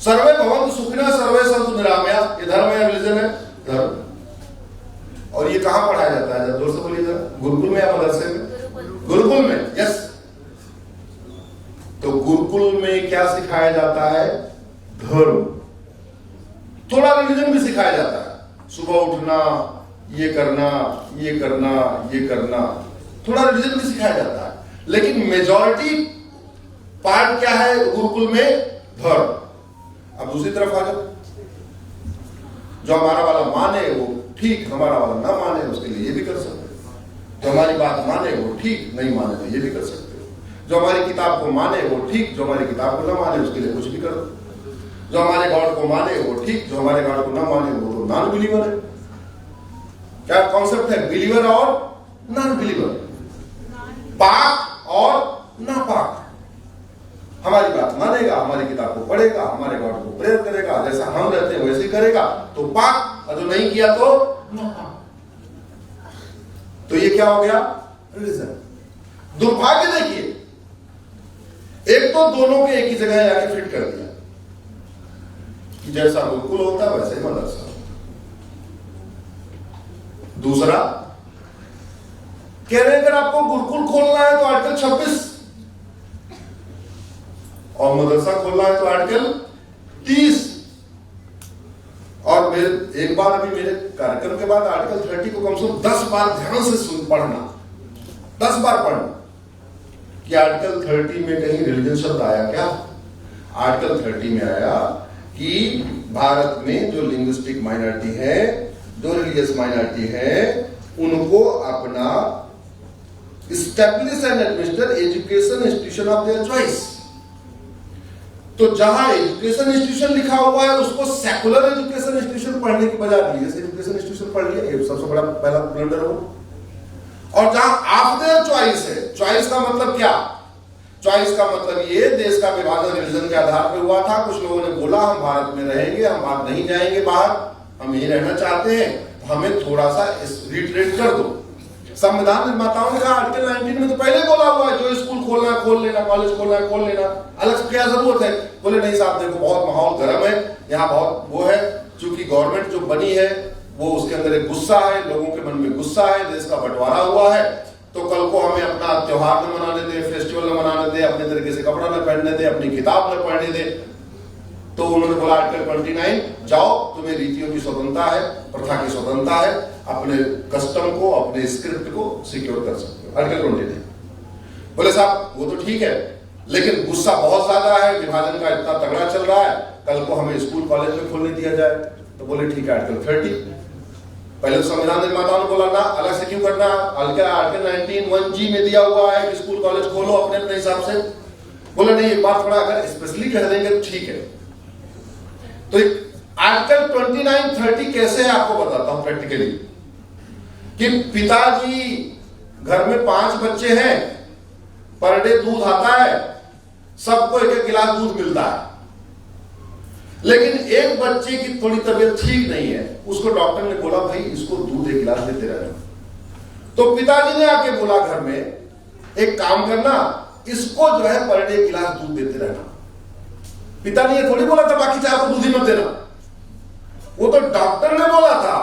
सर्वे भवन्तु सुखिनः सर्वे सन्तु निरामया, ये धर्म है या रिलीजन है? धर्म। और ये कहां पढ़ाया जाता है? जोर से बोलिए जरा। गुरुकुल में या मदरसे में? गुरुकुल में। यस। तो गुरुकुल में क्या सिखाया जाता है? धर्म। थोड़ा रिलीजन भी सिखाया जाता है, सुबह उठना, ये करना, ये करना, ये करना, थोड़ा रिलीजन भी सिखाया जाता है। लेकिन मेजॉरिटी पार्ट क्या है गुरुकुल में? धर्म। अब दूसरी तरफ आ जाओ, जो हमारा वाला माने वो ठीक, हमारा वाला ना माने उसके लिए ये भी कर सकते हो। जो हमारी बात माने वो ठीक, नहीं माने तो ये भी कर सकते हो। जो हमारी किताब को माने वो ठीक, जो हमारी किताब को ना माने उसके लिए कुछ भी कर दो। जो हमारे गॉड को माने वो ठीक, जो हमारे गॉड को ना माने वो तो नॉन बिलीवर है। क्या कॉन्सेप्ट है? बिलीवर और नॉन बिलीवर, पाक और नापाक। हमारी बात मानेगा, हमारी किताब को पढ़ेगा, हमारे गॉड को प्रेयर करेगा, जैसा हम रहते हैं वैसे ही करेगा तो पाक, और जो नहीं किया तो नापाक। तो ये क्या हो गया? रिलीजन। दुर्भाग्य देखिए, एक तो दोनों के एक ही जगह जाके फिट कर दिया कि जैसा गुरुकुल होता है वैसे ही मदरसा। दूसरा कह रहे हैं अगर आपको गुरुकुल खोलना है तो आर्टिकल 26 और मदरसा खोलना है तो आर्टिकल 30। और मेरे एक बार अभी मेरे कार्यक्रम के बाद आर्टिकल 30 को कम से कम 10 बार ध्यान से सुन पढ़ना, 10 बार पढ़ना कि आर्टिकल 30 में कहीं रिलीजन शब्द आया क्या? आर्टिकल 30 में आया कि भारत में जो लिंग्विस्टिक माइनॉरिटी है, जो रिलीजियस माइनॉरिटी है, उनको अपना establish and administer education institution of their choice. तो जहां एजुकेशन इंस्टीट्यूशन लिखा हुआ है उसको सेकुलर एजुकेशन इंस्टीट्यूशन पढ़ने की बजाय रिलीजियस एजुकेशन इंस्टीट्यूशन पढ़ लिया, ये सबसे बड़ा पहला ब्लंडर हो। और जहां ऑफ देयर चॉइस है, चॉइस का मतलब क्या? चॉइस का मतलब ये देश का विभाजन रिलीजन के आधार पर हुआ था। कुछ लोगों ने बोला हम भारत में रहेंगे, हम बाहर नहीं जाएंगे, बाहर हम यही रहना चाहते हैं, तो हमें थोड़ा सा रिट्रेट कर दो। संविधान निर्माताओं ने कहा आर्टिकल 19 में तो पहले बोला हुआ है जो स्कूल खोलना है खोल लेना, कॉलेज खोलना है खोल लेना, अलग से क्या जरूरत है? बोले नहीं साहब देखो बहुत माहौल गर्म है यहाँ, बहुत वो है, चूंकि गवर्नमेंट जो बनी है वो उसके अंदर एक गुस्सा है, लोगों के मन में गुस्सा है, देश का बंटवारा हुआ है, तो कल को हमें अपना त्योहार न मनाने दे, फेस्टिवल न मनाने दे, अपने तरीके से कपड़ा न पहनने दे, अपनी किताब न पढ़ने दे। तो उन्होंने बोला आर्टिकल 29 जाओ, तुम्हें रीतियों की स्वतंत्रता है, प्रथा की स्वतंत्रता है, अपने कस्टम को, अपने स्क्रिप्ट को सिक्योर कर सकते हो। आर्टिकल 29 बोले साहब वो तो ठीक है, लेकिन गुस्सा बहुत ज्यादा है, विभाजन का इतना तगड़ा चल रहा है, कल को हमें स्कूल कॉलेज में खोलने दिया जाए। तो बोले ठीक है आर्टिकल 30। पहले तो संविधान निर्माताओं ने बोला ना, अलग से क्यों करना? आर्टिकल 19(1)(g) में दिया हुआ है कि स्कूल कॉलेज खोलो अपने अपने हिसाब से। बोले नहीं, एक बात थोड़ा अगर स्पेशली कह देंगे तो ठीक है। तो आर्टिकल 29-30 कैसे है आपको बताता हूं प्रैक्टिकली। कि पिताजी घर में 5 बच्चे हैं, पर डे दूध आता है सबको एक एक गिलास दूध मिलता है, लेकिन एक बच्चे की थोड़ी तबीयत ठीक नहीं है, उसको डॉक्टर ने बोला भाई इसको दूध 1 गिलास देते रहना। तो पिताजी ने आके बोला घर में, एक काम करना, इसको जो है पर डे 1 गिलास दूध देते रहना। पिता ने ये थोड़ी बोला था बाकी 4 को दूध ही मत देना, वो तो डॉक्टर ने बोला था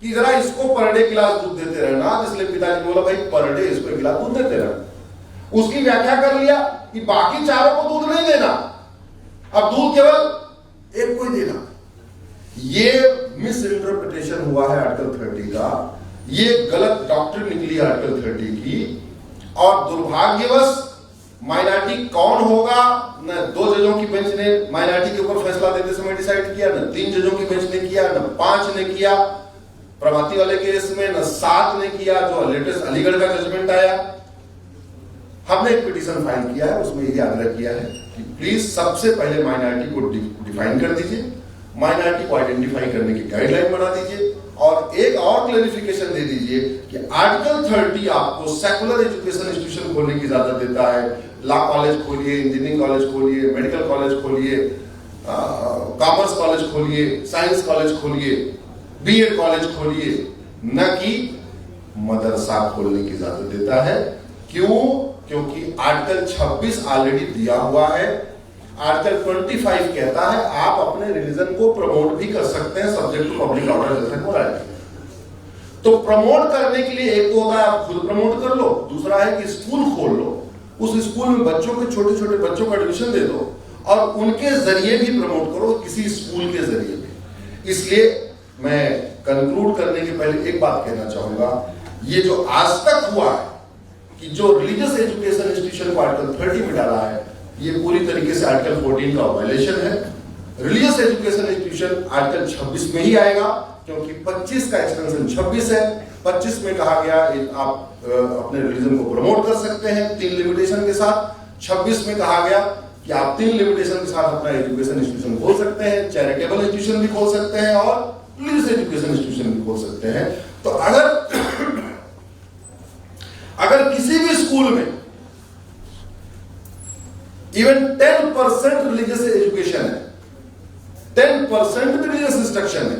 कि जरा इसको पर डे 1 गिलास दूध देते रहना, इसलिए पिताजी ने बोला भाई पर डे इसको 1 गिलास दूध देते रहना। उसकी व्याख्या कर लिया कि बाकी 4 को दूध नहीं देना, अब दूध केवल एक को ही देना। ये मिस इंटरप्रिटेशन हुआ है आर्टिकल 30 का, ये गलत डॉक्ट्रिन निकली आर्टिकल 30 की। और दुर्भाग्यवश माइनॉरिटी कौन होगा, न 2 जजों की बेंच ने माइनॉरिटी के ऊपर फैसला देते समय डिसाइड किया, न 3 जजों की बेंच ने किया, न 5 ने किया प्रभाती वाले केस में, न 7 ने किया जो लेटेस्ट अलीगढ़ का जजमेंट आया। हमने एक पिटीशन फाइल किया है, उसमें ये आग्रह किया है कि प्लीज सबसे पहले माइनॉरिटी को डिफाइन कर दीजिए, माइनॉरिटी को आइडेंटिफाई करने की गाइडलाइन बना दीजिए, और एक और क्लेरिफिकेशन दे दीजिए कि आर्टिकल 30 आपको सेकुलर एजुकेशन इंस्टीट्यूशन खोलने की इजाजत देता है। लॉ कॉलेज खोलिए, इंजीनियरिंग कॉलेज खोलिए, मेडिकल कॉलेज खोलिए, कॉमर्स कॉलेज खोलिए, साइंस कॉलेज खोलिए, बीएड कॉलेज खोलिए, न कि मदरसा खोलने की इजाजत देता है। क्यों? क्योंकि आर्टिकल 26 ऑलरेडी दिया हुआ है। आर्टिकल 25 कहता है आप अपने रिलीजन को प्रमोट भी कर सकते हैं सब्जेक्ट टू पब्लिक ऑर्डर जैसे हो रहा है। तो प्रमोट करने के लिए एक तो होता है आप खुद प्रमोट कर लो, दूसरा है कि स्कूल खोल लो, उस स्कूल में बच्चों के छोटे छोटे बच्चों को एडमिशन दे दो और उनके जरिए भी प्रमोट करो, किसी स्कूल के जरिए भी। इसलिए मैं कंक्लूड करने के पहले एक बात कहना चाहूंगा, ये जो आज तक हुआ है कि जो रिलीजियस एजुकेशन इंस्टीट्यूशन को आर्टिकल 30 में डाला है, ये पूरी तरीके से आर्टिकल 14 का वायलेशन है। रिलीजियस एजुकेशन इंस्टीट्यूशन आर्टिकल 26 में ही आएगा, क्योंकि 25 का एक्सटेंशन 26 है। 25 में कहा गया आप अपने रिलीजन को प्रमोट कर सकते हैं 3 लिमिटेशन के साथ। 26 में कहा गया कि आप 3 लिमिटेशन के साथ अपना एजुकेशन इंस्टीट्यूशन खोल सकते हैं, चैरिटेबल इंस्टीट्यूशन भी खोल सकते हैं और रिलीजियस एजुकेशन इंस्टीट्यूशन भी खोल सकते हैं। तो अगर किसी भी स्कूल में इवन 10% रिलीजियस एजुकेशन है, 10% रिलीजियस इंस्ट्रक्शन है,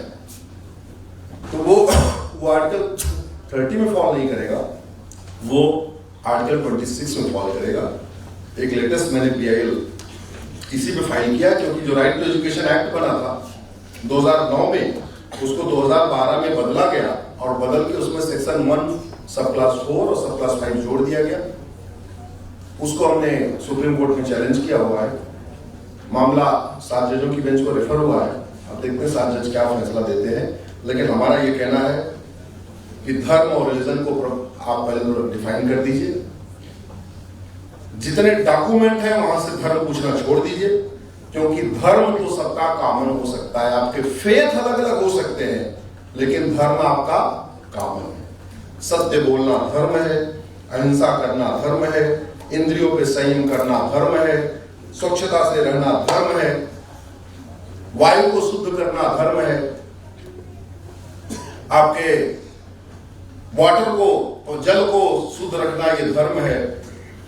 तो वो आर्टिकल 30 में फॉल नहीं करेगा, वो आर्टिकल 26 में फॉल करेगा। एक लेटेस्ट मैंने PIL इसी पे फाइल किया, क्योंकि जो राइट टू एजुकेशन एक्ट बना था 2009 में, उसको 2012 में बदला गया और बदल के उसमें सेक्शन 1 सब क्लास 4 और सब क्लास 5 जोड़ दिया गया। उसको हमने सुप्रीम कोर्ट में चैलेंज किया हुआ है। मामला 7 जजों की बेंच को रेफर हुआ है। अब देखते हैं 7 जज क्या फैसला देते हैं, लेकिन हमारा ये कहना है कि धर्म और रिलीजन को आप पहले तो डिफाइन कर दीजिए। जितने डॉक्यूमेंट हैं वहां से धर्म पूछना छोड़ दीजिए, क्योंकि धर्म तो सबका कॉमन हो सकता है। आपके फेथ अलग अलग हो सकते हैं, लेकिन धर्म आपका कॉमन है। सत्य बोलना धर्म है, अहिंसा करना धर्म है, इंद्रियों पे संयम करना धर्म है, स्वच्छता से रहना धर्म है, वायु को शुद्ध करना धर्म है, आपके वाटर को और जल को शुद्ध रखना ये धर्म है,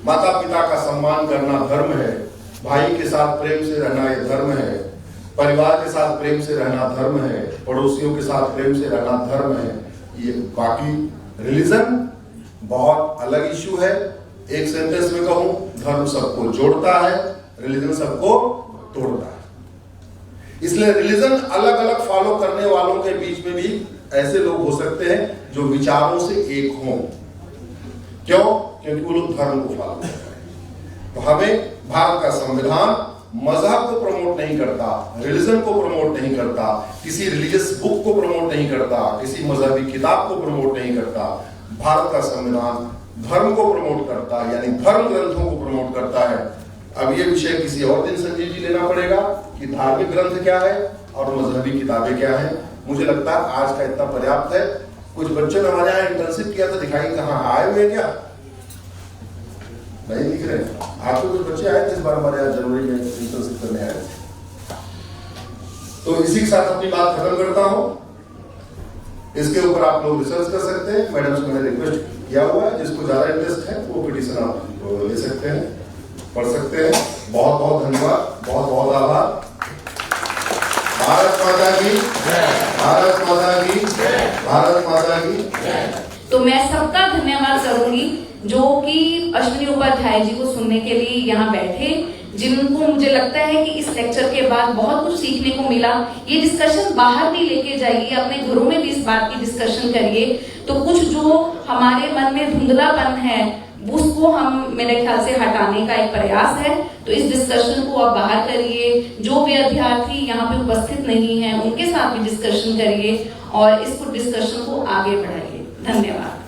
माता पिता का सम्मान करना धर्म है, भाई के साथ प्रेम से रहना ये धर्म है, परिवार के साथ प्रेम से रहना धर्म है, पड़ोसियों के साथ प्रेम से रहना धर्म है। ये बाकी रिलीजन बहुत अलग इश्यू है। एक सेंटेंस में कहूं, धर्म सबको जोड़ता है, रिलीजन सबको तोड़ता है। इसलिए रिलीजन अलग अलग फॉलो करने वालों के बीच में भी ऐसे लोग हो सकते हैं जो विचारों से एक हों। क्यों? क्योंकि वो लोग धर्म को फॉलो करते हैं। तो हमें भारत का संविधान मजहब को प्रमोट नहीं करता, रिलीजन को प्रमोट नहीं करता, किसी रिलीजियस बुक को प्रमोट नहीं करता, किसी मजहबी किताब को प्रमोट नहीं करता। भारत का संविधान धर्म को प्रमोट करता है, यानी धर्म ग्रंथों को प्रमोट करता है। अब ये विषय किसी और दिन संजीव जी लेना पड़ेगा कि धार्मिक ग्रंथ क्या है और मजहबी किताबें क्या है। मुझे लगता है आज का इतना पर्याप्त है। कुछ बच्चों ने हमारे यहाँ इंटर्नशिप किया था, दिखाई कहाँ आए हुए क्या? नहीं दिख रहे। आपको कुछ बच्चे आए थे इस बार हमारे यहाँ जनवरी में इंटर्नशिप करने आए थे। तो इसी के साथ अपनी बात खत्म करता हूँ। इसके ऊपर आप लोग रिसर्च कर सकते हैं। मैडम से मैंने रिक्वेस्ट किया हुआ है, जिसको ज्यादा इंटरेस्ट है वो पिटीशन आप ले सकते हैं। पढ़ सकते हैं। बहुत बहुत धन्यवाद, बहुत बहुत आभार। भारत माता की जय, भारत माता की जय, भारत माता की जय। तो मैं सबका धन्यवाद करूंगी जो कि अश्विनी उपाध्याय जी को सुनने के लिए यहाँ बैठे, जिनको मुझे लगता है कि इस लेक्चर के बाद बहुत कुछ सीखने को मिला। ये डिस्कशन बाहर भी लेके जाइए, अपने घरों में भी इस बात की डिस्कशन करिए। तो कुछ जो हमारे मन में धुंधलापन है उसको हम मेरे ख्याल से हटाने का एक प्रयास है। तो इस डिस्कशन को आप बाहर करिए, जो विद्यार्थी यहाँ पे उपस्थित नहीं है उनके साथ भी डिस्कशन करिए और इस डिस्कशन को आगे बढ़ाइए। धन्यवाद।